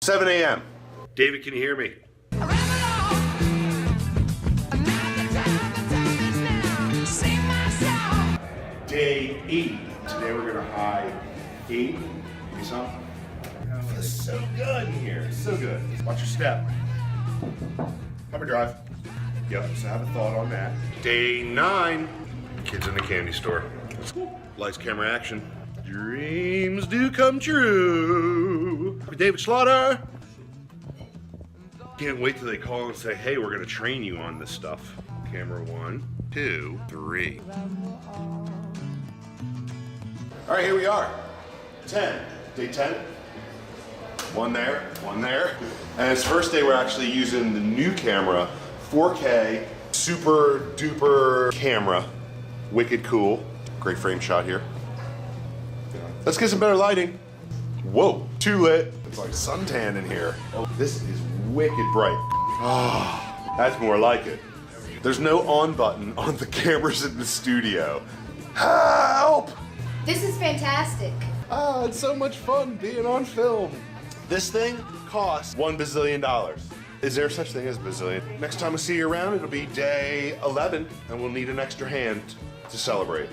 7 a.m. David, can you hear me? Day 8. Today we're gonna high 8. Give me some. Oh, feels so good in here. So good. Watch your step. Cover drive. Yep, so have a thought on that. Day 9. Kids in the candy store. Lights, camera, action. Dreams do come true. David Slaughter. Can't wait till they call and say, hey, we're gonna train you on this stuff. Camera 1, 2, 3. All right, here we are. 10, day 10. One there, one there. And it's first day we're actually using the new camera, 4K, super duper camera. Wicked cool. Great frame shot here. Let's get some better lighting. Whoa, too lit. It's like suntan in here. Oh, this is wicked bright. Ah, that's more like it. There's no on button on the cameras in the studio. Help! This is fantastic. Ah, it's so much fun being on film. This thing costs $1 bazillion. Is there such thing as a bazillion? Next time we see you around, it'll be day 11, and we'll need an extra hand to celebrate.